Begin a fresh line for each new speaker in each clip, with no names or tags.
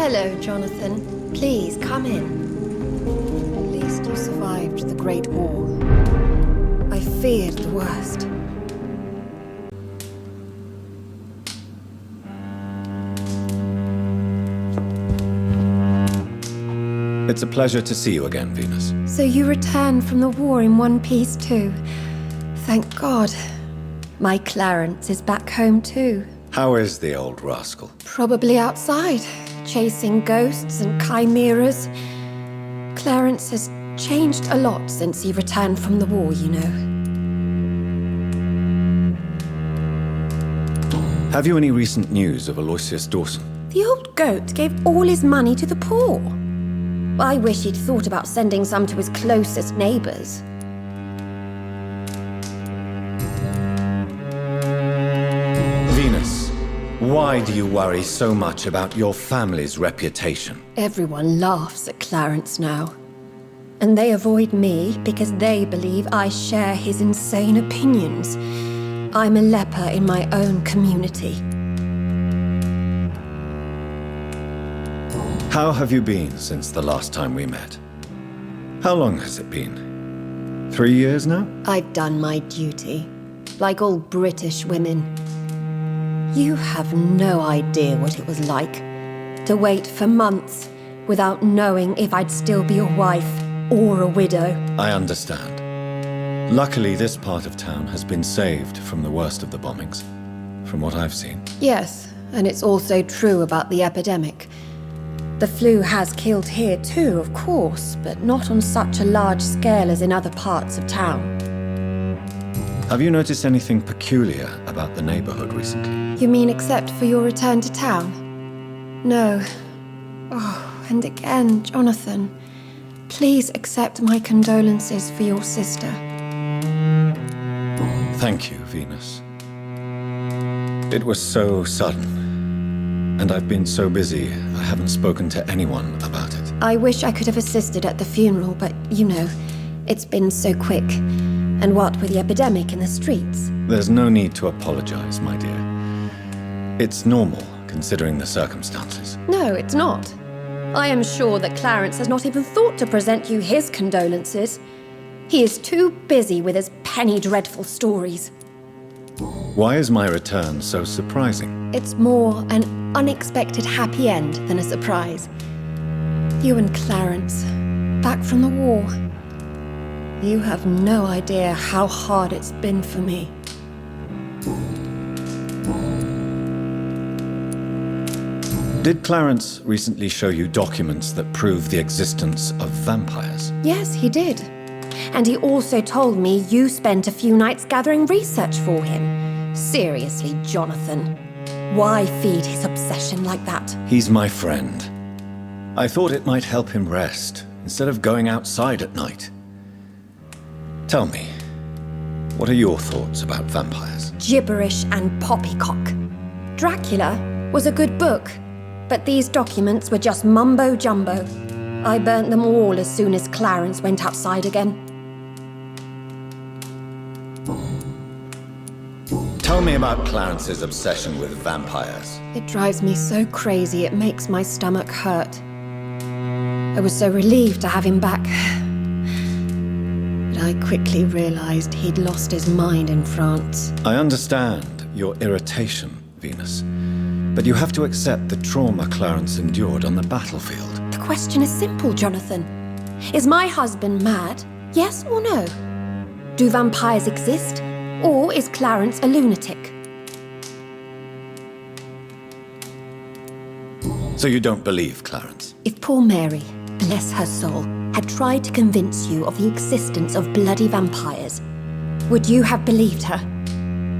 Hello, Jonathan. Please, come in. At least you survived the Great War. I feared the worst.
It's a pleasure to see you again, Venus.
So you returned from the war in one piece too. Thank God. My Clarence is back home too.
How is the old rascal?
Probably outside, chasing ghosts and chimeras. Clarence has changed a lot since he returned from the war, you know.
Have you any recent news of Aloysius Dawson?
The old goat gave all his money to the poor. I wish he'd thought about sending some to his closest neighbors.
Venus, why do you worry so much about your family's reputation?
Everyone laughs at Clarence now. And they avoid me because they believe I share his insane opinions. I'm a leper in my own community.
How have you been since the last time we met? How long has it been? 3 years now?
I've done my duty, like all British women. You have no idea what it was like to wait for months without knowing if I'd still be a wife or a widow.
I understand. Luckily, this part of town has been saved from the worst of the bombings, from what I've seen.
Yes, and it's also true about the epidemic. The flu has killed here too, of course, but not on such a large scale as in other parts of town.
Have you noticed anything peculiar about the neighborhood recently?
You mean except for your return to town? No. Oh, and again, Jonathan, please accept my condolences for your sister.
Thank you, Venus. It was so sudden. And I've been so busy, I haven't spoken to anyone about it.
I wish I could have assisted at the funeral, but, you know, it's been so quick. And what with the epidemic in the streets?
There's no need to apologize, my dear. It's normal, considering the circumstances.
No, it's not. I am sure that Clarence has not even thought to present you his condolences. He is too busy with his penny dreadful stories.
Why is my return so surprising?
It's more an unexpected happy end than a surprise. You and Clarence, back from the war. You have no idea how hard it's been for me.
Did Clarence recently show you documents that prove the existence of vampires?
Yes, he did. And he also told me you spent a few nights gathering research for him. Seriously, Jonathan. Why feed his obsession like that?
He's my friend. I thought it might help him rest, instead of going outside at night. Tell me, what are your thoughts about vampires?
Gibberish and poppycock. Dracula was a good book, but these documents were just mumbo-jumbo. I burnt them all as soon as Clarence went outside again.
Tell me about Clarence's obsession with vampires.
It drives me so crazy it makes my stomach hurt. I was so relieved to have him back. But I quickly realized he'd lost his mind in France.
I understand your irritation, Venus. But you have to accept the trauma Clarence endured on the battlefield.
The question is simple, Jonathan. Is my husband mad? Yes or no? Do vampires exist? Or is Clarence a lunatic?
So you don't believe Clarence?
If poor Mary, bless her soul, had tried to convince you of the existence of bloody vampires, would you have believed her?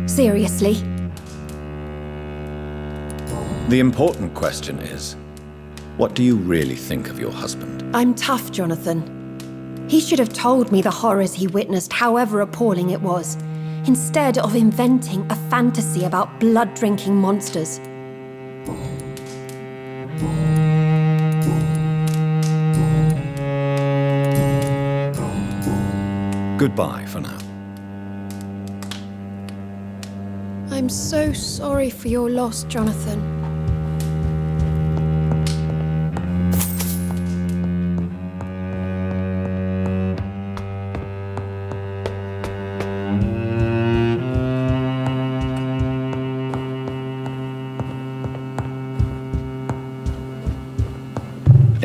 Seriously?
The important question is, what do you really think of your husband?
I'm tough, Jonathan. He should have told me the horrors he witnessed, however appalling it was, instead of inventing a fantasy about blood-drinking monsters.
Goodbye for now.
I'm so sorry for your loss, Jonathan.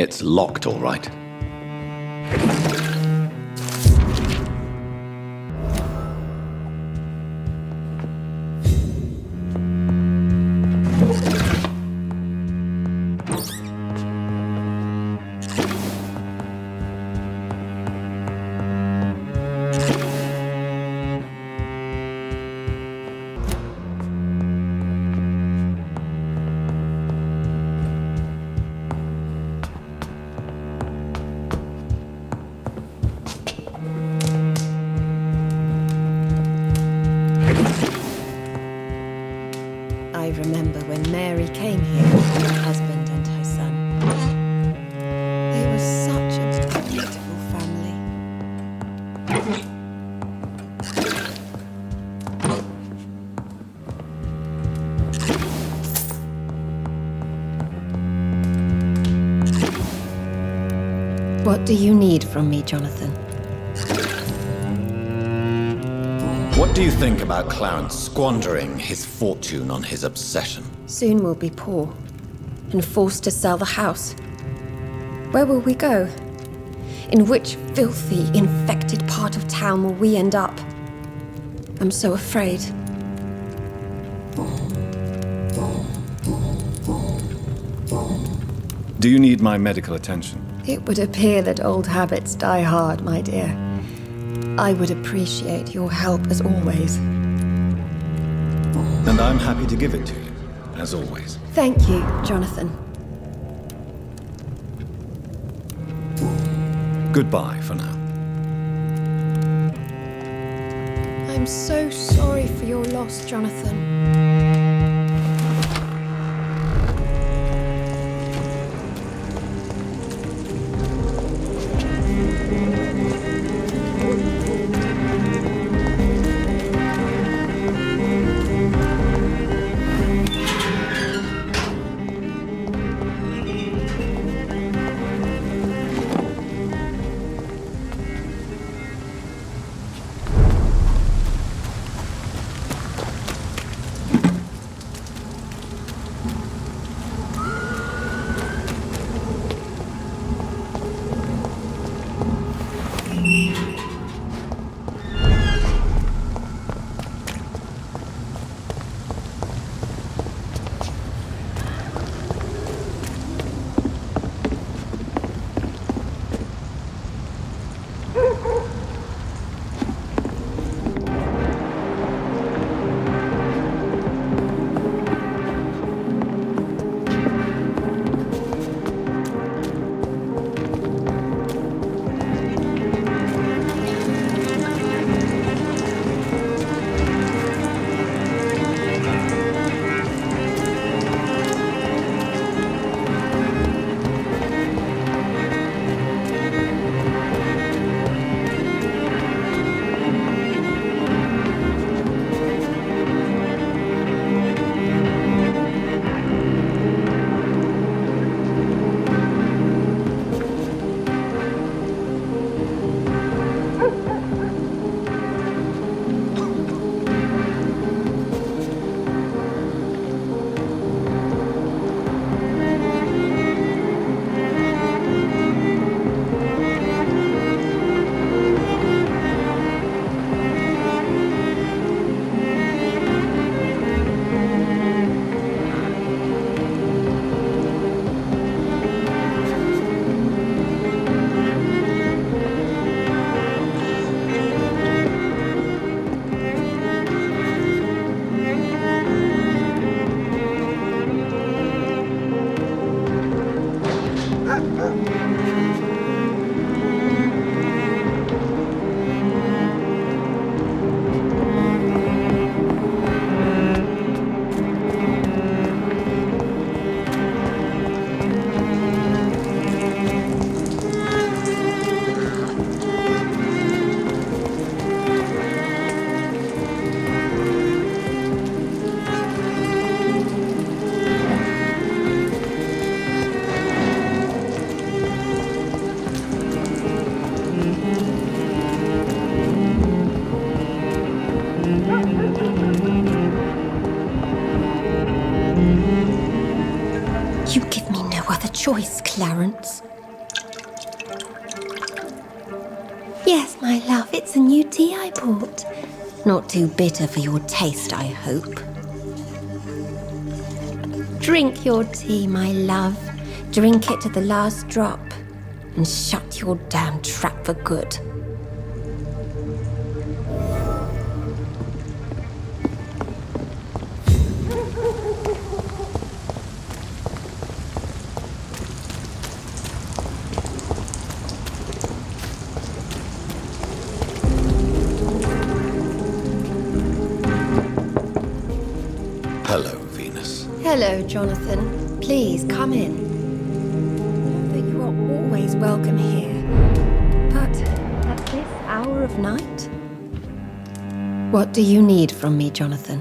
It's locked, all right.
I remember when Mary came here with her husband and her son. They were such a beautiful family. What do you need from me, Jonathan?
What do you think about Clarence squandering his fortune on his obsession?
Soon we'll be poor and forced to sell the house. Where will we go? In which filthy, infected part of town will we end up? I'm so afraid.
Do you need my medical attention?
It would appear that old habits die hard, my dear. I would appreciate your help as always.
And I'm happy to give it to you, as always.
Thank you, Jonathan.
Goodbye for now.
I'm so sorry for your loss, Jonathan. You give me no other choice, Clarence. my love, it's a new tea I bought. Not too bitter for your taste, I hope. Drink your tea, my love. Drink it to the last drop. And shut your damn trap for good.
Hello, Venus.
Hello, Jonathan. Please, come in. Know that you are always welcome here. But at this hour of night? What do you need from me, Jonathan?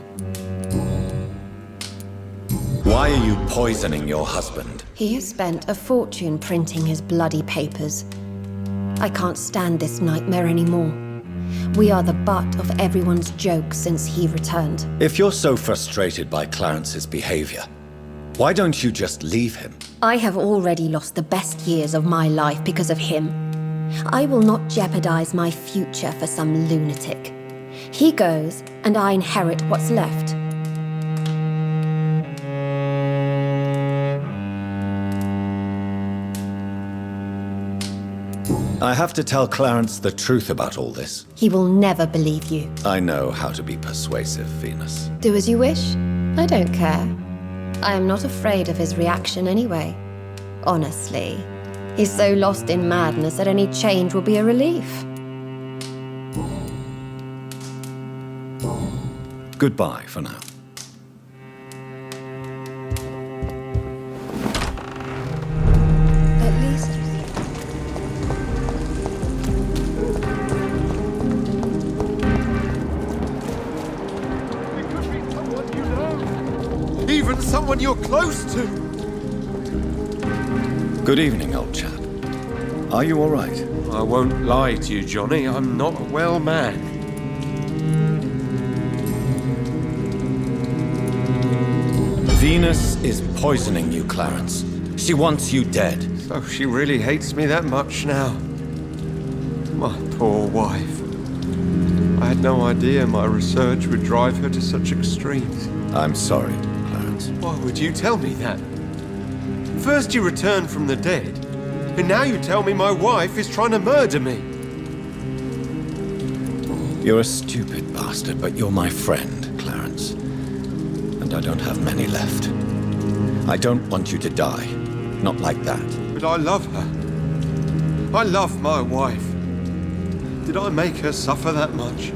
Why are you poisoning your husband?
He has spent a fortune printing his bloody papers. I can't stand this nightmare anymore. We are the butt of everyone's jokes since he returned.
If you're so frustrated by Clarence's behavior, why don't you just leave him?
I have already lost the best years of my life because of him. I will not jeopardize my future for some lunatic. He goes, and I inherit what's left.
I have to tell Clarence the truth about all this.
He will never believe you.
I know how to be persuasive, Venus.
Do as you wish. I don't care. I am not afraid of his reaction anyway. Honestly, he's so lost in madness that any change will be a relief.
Goodbye for now.
At least...
Even someone you're close to.
Good evening, old chap. Are you all right?
I won't lie to you, Johnny. I'm not a well man.
Venus is poisoning you, Clarence. She wants you dead.
So she really hates me that much now. My poor wife. I had no idea my research would drive her to such extremes.
I'm sorry, Clarence.
Why would you tell me that? First you returned from the dead, and now you tell me my wife is trying to murder me.
You're a stupid bastard, but you're my friend, Clarence. And I don't have many left. I don't want you to die. Not like that.
But I love her. I love my wife. Did I make her suffer that much?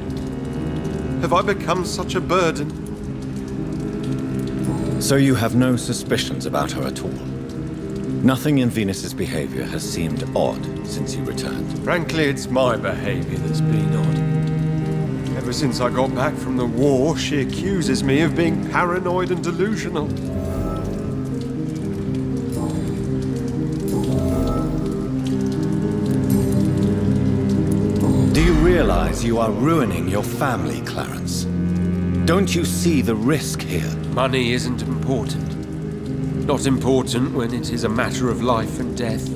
Have I become such a burden?
So you have no suspicions about her at all? Nothing in Venus's behavior has seemed odd since you returned.
Frankly, it's my behavior that's been odd. Ever since I got back from the war, she accuses me of being paranoid and delusional.
Do you realize you are ruining your family, Clarence? Don't you see the risk here?
Money isn't important. Not important when it is a matter of life and death.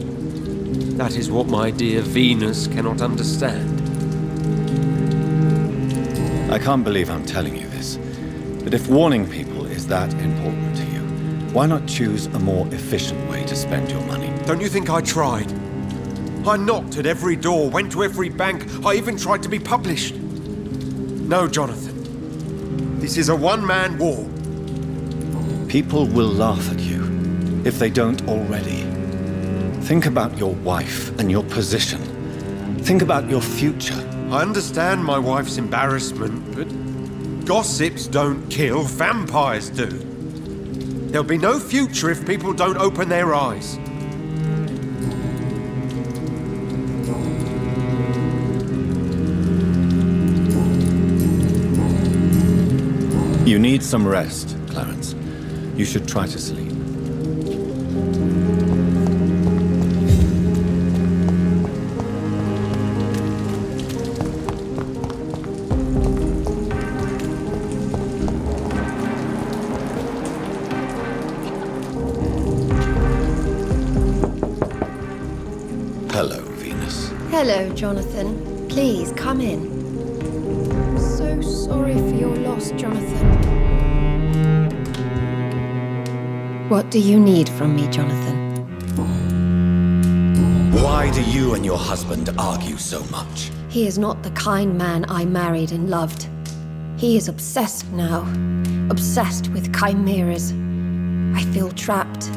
That is what my dear Venus cannot understand.
I can't believe I'm telling you this, but if warning people is that important to you, why not choose a more efficient way to spend your money?
Don't you think I tried? I knocked at every door, went to every bank, I even tried to be published. No, Jonathan. This is a one-man war.
People will laugh at you, if they don't already. Think about your wife and your position. Think about your future.
I understand my wife's embarrassment, but gossips don't kill, vampires do. There'll be no future if people don't open their eyes.
You need some rest, Clarence. You should try to sleep.
Hello, Jonathan. Please, come in. I'm so sorry for your loss, Jonathan. What do you need from me, Jonathan?
Why do you and your husband argue so much?
He is not the kind man I married and loved. He is obsessed now. Obsessed with chimeras. I feel trapped.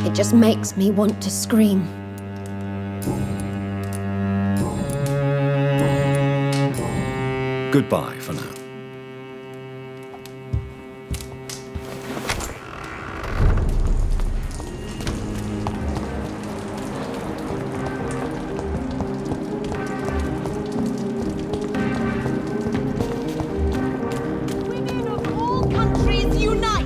It just makes me want to scream.
Goodbye for now.
Women of all countries unite!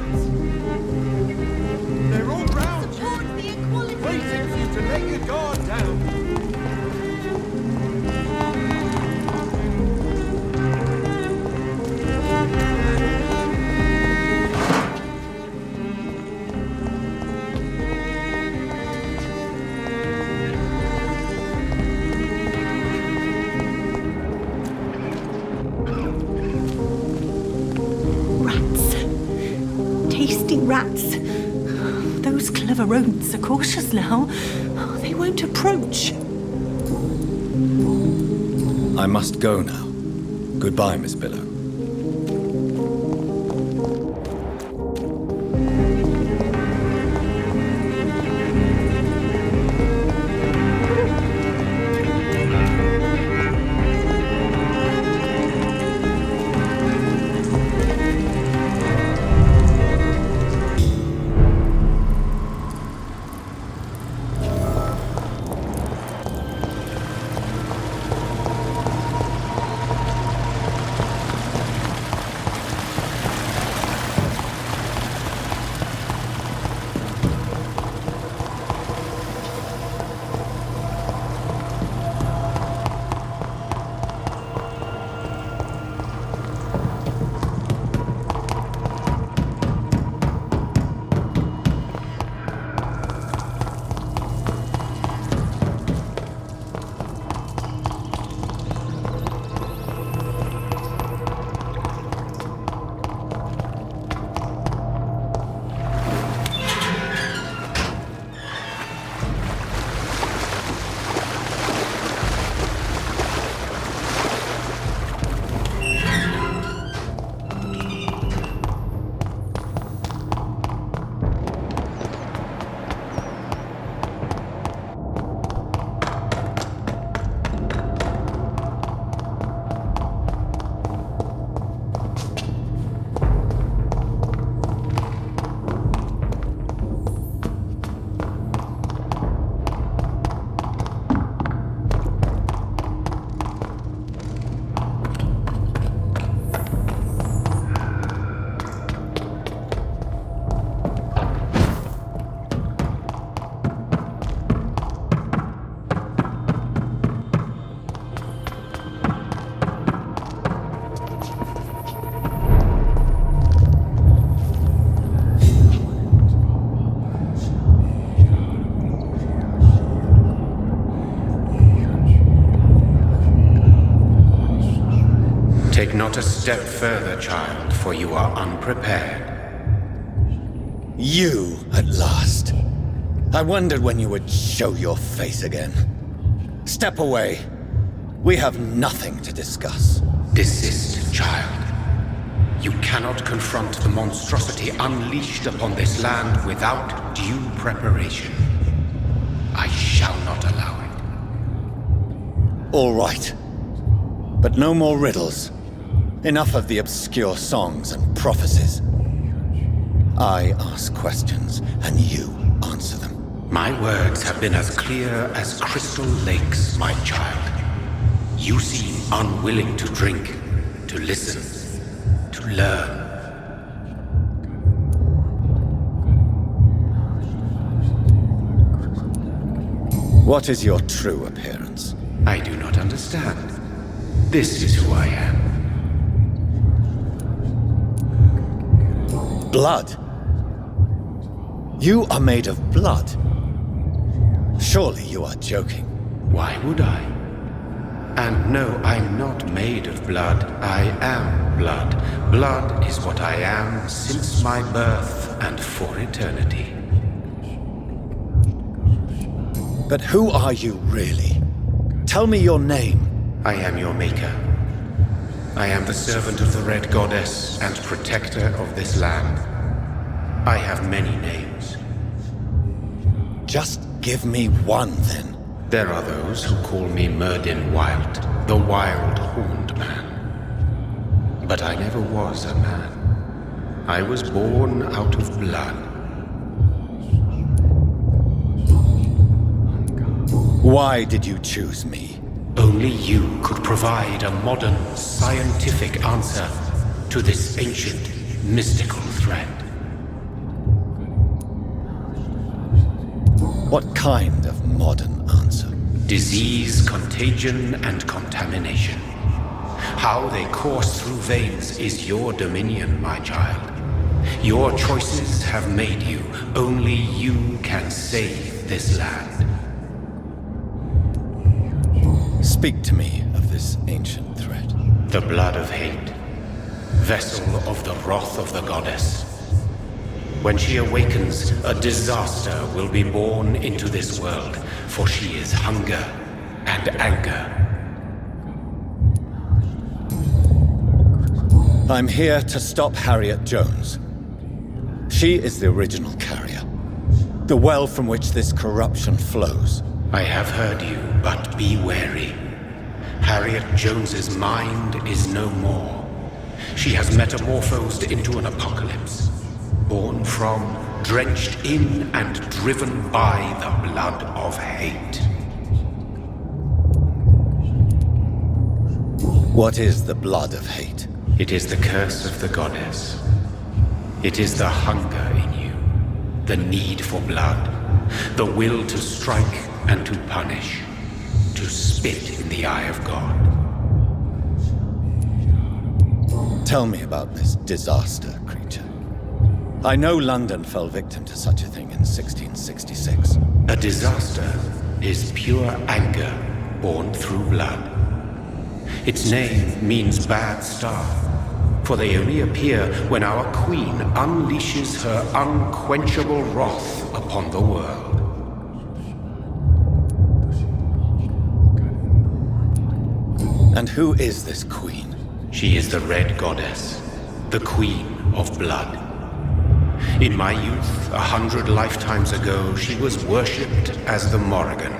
They're all round you,
Support the equality!
waiting for you to let your guard down.
Rats. Tasty rats. Those clever rodents are cautious now. They won't approach.
I must go now. Goodbye, Miss Billow.
Take not a step further, child, for you are unprepared.
You, at last. I wondered when you would show your face again. Step away. We have nothing to discuss.
Desist, child. You cannot confront the monstrosity unleashed upon this land without due preparation. I shall not allow it.
All right. But no more riddles. Enough of the obscure songs and prophecies. I ask questions, and you answer them.
My words have been as clear as crystal lakes, my child. You seem unwilling to drink, to listen, to learn.
What is your true appearance?
I do not understand. This is who I am.
Blood? You are made of blood. Surely you are joking.
Why would I? And no, I'm not made of blood. I am blood. Blood is what I am since my birth and for eternity.
But who are you really? Tell me your name.
I am your maker. I am the servant of the Red Goddess and protector of this land. I have many names.
Just give me one, then.
There are those who call me Myrddin Wild, the Wild Horned Man. But I never was a man. I was born out of blood.
Why did you choose me?
Only you could provide a modern, scientific answer to this ancient, mystical threat.
What kind of modern answer?
Disease, contagion, and contamination. How they course through veins is your dominion, my child. Your choices have made you. Only you can save this land.
Speak to me of this ancient threat.
The blood of hate. Vessel of the wrath of the goddess. When she awakens, a disaster will be born into this world, for she is hunger and anger.
I'm here to stop Harriet Jones. She is the original carrier. The well from which this corruption flows.
I have heard you, but be wary. Harriet Jones's mind is no more. She has metamorphosed into an apocalypse. Born from, drenched in, and driven by the blood of hate.
What is the blood of hate?
It is the curse of the goddess. It is the hunger in you, the need for blood, the will to strike and to punish, to spit in the eye of God.
Tell me about this disaster creature. I know London fell victim to such a thing in 1666.
A disaster is pure anger born through blood. Its name means bad star, for they only appear when our queen unleashes her unquenchable wrath upon the world.
And who is this queen?
She is the Red Goddess, the Queen of Blood. In my youth, 100 lifetimes ago, she was worshipped as the Morrigan.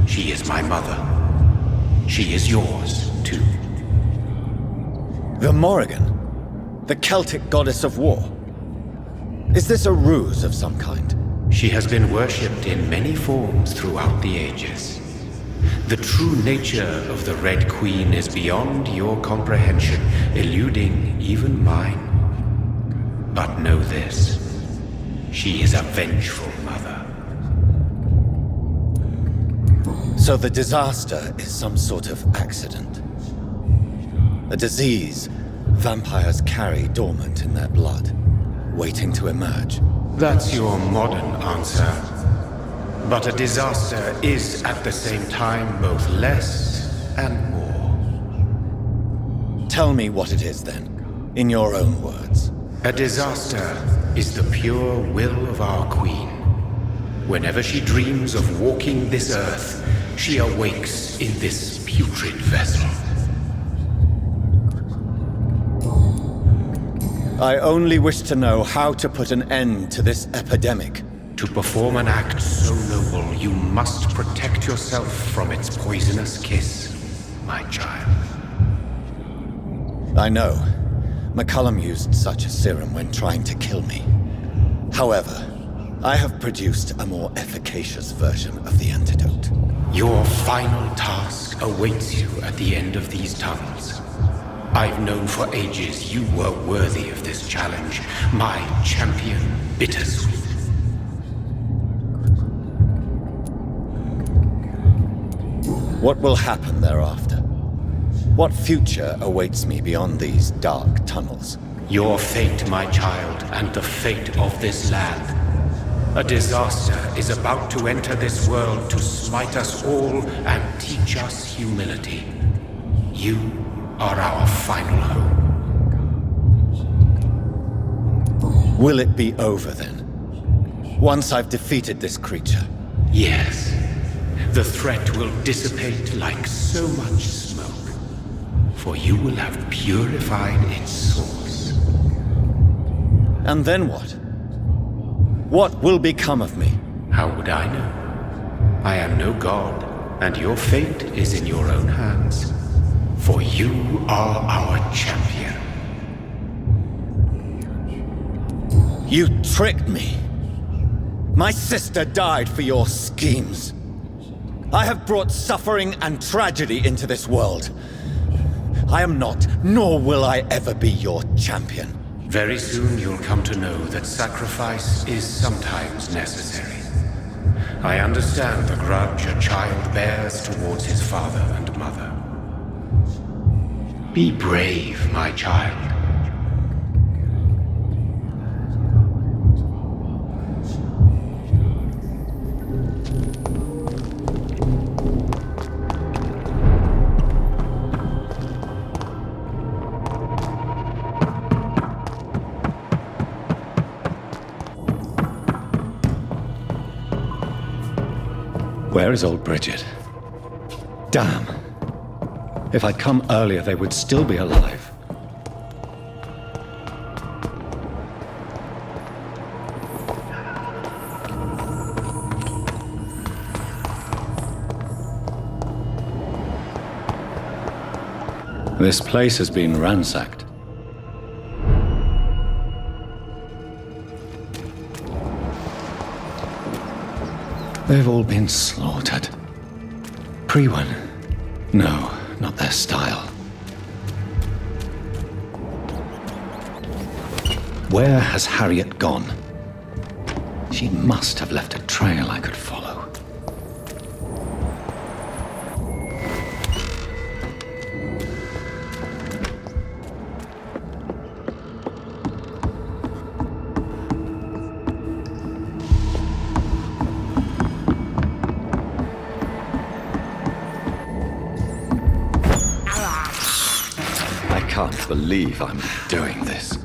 She is my mother. She is yours, too.
The Morrigan? The Celtic goddess of war? Is this a ruse of some kind?
She has been worshipped in many forms throughout the ages. The true nature of the Red Queen is beyond your comprehension, eluding even mine. But know this, she is a vengeful mother.
So the disaster is some sort of accident. A disease vampires carry dormant in their blood, waiting to emerge.
That's your modern answer. But a disaster is at the same time both less and more.
Tell me what it is then, in your own words.
A disaster is the pure will of our queen. Whenever she dreams of walking this earth, she awakes in this putrid vessel.
I only wish to know how to put an end to this epidemic.
To perform an act so noble, you must protect yourself from its poisonous kiss, my child.
I know. McCullum used such a serum when trying to kill me. However, I have produced a more efficacious version of the antidote.
Your final task awaits you at the end of these tunnels. I've known for ages you were worthy of this challenge, my champion, Bittersweet.
What will happen thereafter? What future awaits me beyond these dark tunnels?
Your fate, my child, and the fate of this land. A disaster is about to enter this world to smite us all and teach us humility. You are our final hope.
Will it be over then? Once I've defeated this creature?
Yes. The threat will dissipate like so much smoke, for you will have purified its source.
And then what? What will become of me?
How would I know? I am no god, and your fate is in your own hands. For you are our champion.
You tricked me. My sister died for your schemes. I have brought suffering and tragedy into this world. I am not, nor will I ever be your champion.
Very soon you'll come to know that sacrifice is sometimes necessary. I understand the grudge a child bears towards his father and mother. Be brave, my child.
Where is old Bridget? Damn. If I'd come earlier, they would still be alive. This place has been ransacked. They've all been slaughtered. Pre-one? No, not their style. Where has Harriet gone? She must have left a trail I could follow. I can't believe I'm doing this.